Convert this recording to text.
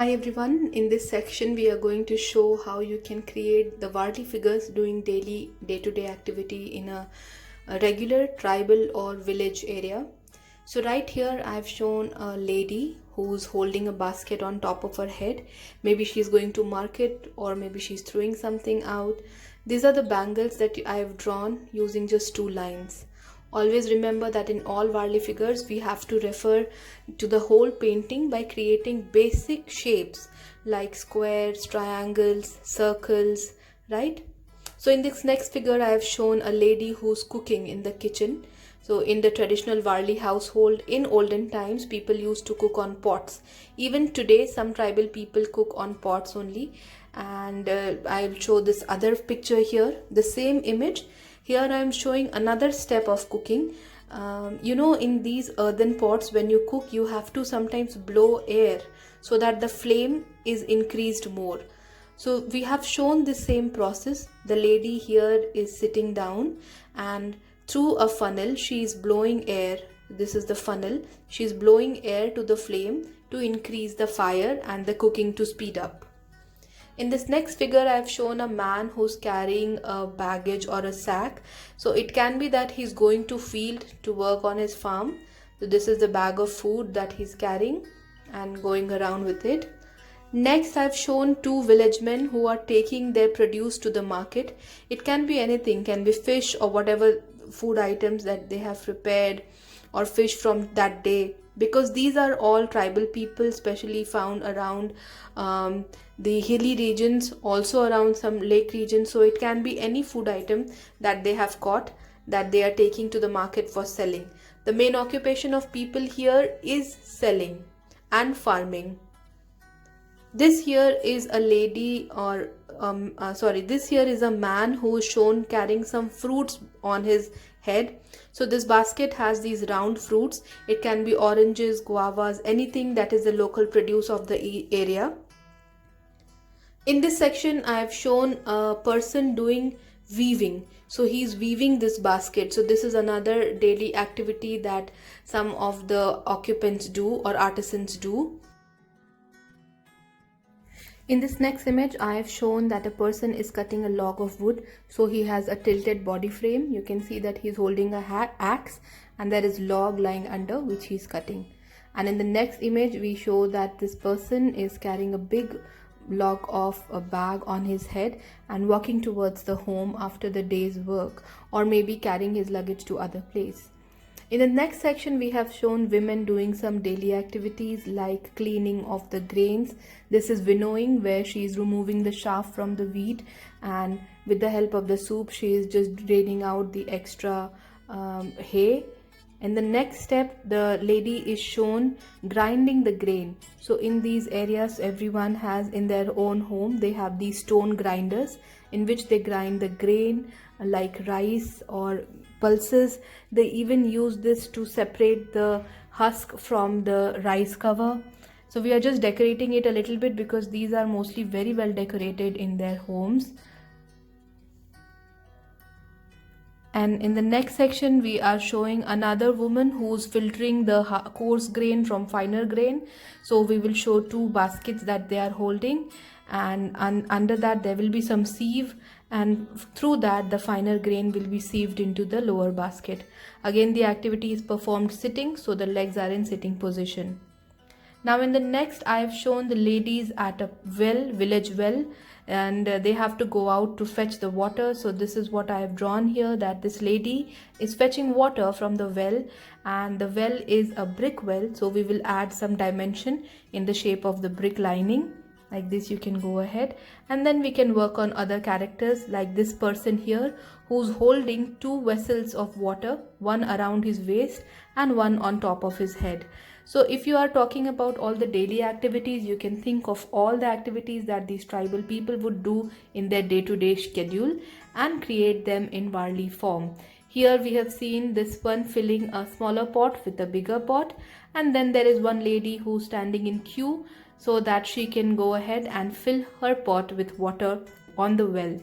Hi everyone, in this section we are going to show how you can create the Varli figures doing daily day-to-day activity in a regular tribal or village area. So right here I have shown a lady who's holding a basket on top of her head. Maybe she's going to market or maybe she's throwing something out. These are the bangles that I have drawn using just two lines. Always remember that in all Varli figures we have to refer to the whole painting by creating basic shapes like squares, triangles, circles, right? So in this next figure I have shown a lady who's cooking in the kitchen. So in the traditional Varli household in olden times, people used to cook on pots. Even today some tribal people cook on pots only, and I'll show this other picture here, the same image. Here I am showing another step of cooking. In these earthen pots, when you cook, you have to sometimes blow air so that the flame is increased more. So we have shown the same process. The lady here is sitting down and through a funnel, she is blowing air. This is the funnel. She is blowing air to the flame to increase the fire and the cooking to speed up. In this next figure, I have shown a man who's carrying a baggage or a sack. So it can be that he's going to field to work on his farm. So this is the bag of food that he's carrying and going around with it. Next, I've shown two village men who are taking their produce to the market. It can be anything, can be fish or whatever food items that they have prepared or fish from that day, because these are all tribal people, especially found around the hilly regions, also around some lake regions. So it can be any food item that they have caught that they are taking to the market for selling. The main occupation of people here is selling and farming. This here is a lady or this here is a man who is shown carrying some fruits on his head. So this basket has these round fruits. It can be oranges, guavas, anything that is the local produce of the area. In this section, I have shown a person doing weaving. So he's weaving this basket. So this is another daily activity that some of the occupants do or artisans do. In this next image, I have shown that a person is cutting a log of wood. So he has a tilted body frame. You can see that he's holding a axe and there is log lying under which he's cutting. And in the next image, we show that this person is carrying a big log of a bag on his head and walking towards the home after the day's work, or maybe carrying his luggage to other place. In the next section, we have shown women doing some daily activities like cleaning of the grains. This is winnowing, where she is removing the chaff from the wheat, and with the help of the soup, she is just draining out the extra hay. In the next step, the lady is shown grinding the grain. So in these areas, everyone has in their own home, they have these stone grinders in which they grind the grain like rice or pulses. They even use this to separate the husk from the rice cover. So we are just decorating it a little bit because these are mostly very well decorated in their homes. And in the next section, we are showing another woman who's filtering the coarse grain from finer grain. So we will show two baskets that they are holding, and under that there will be some sieve, and through that the finer grain will be sieved into the lower basket. Again, the activity is performed sitting, so the legs are in sitting position. Now in the next, I have shown the ladies at a village well, and they have to go out to fetch the water. So this is what I have drawn here, that this lady is fetching water from the well, and the well is a brick well. So we will add some dimension in the shape of the brick lining. Like this, you can go ahead, and then we can work on other characters like this person here who's holding two vessels of water, one around his waist and one on top of his head. So if you are talking about all the daily activities, you can think of all the activities that these tribal people would do in their day-to-day schedule and create them in Varli form. Here we have seen this one filling a smaller pot with a bigger pot, and then there is one lady who's standing in queue so that she can go ahead and fill her pot with water on the well.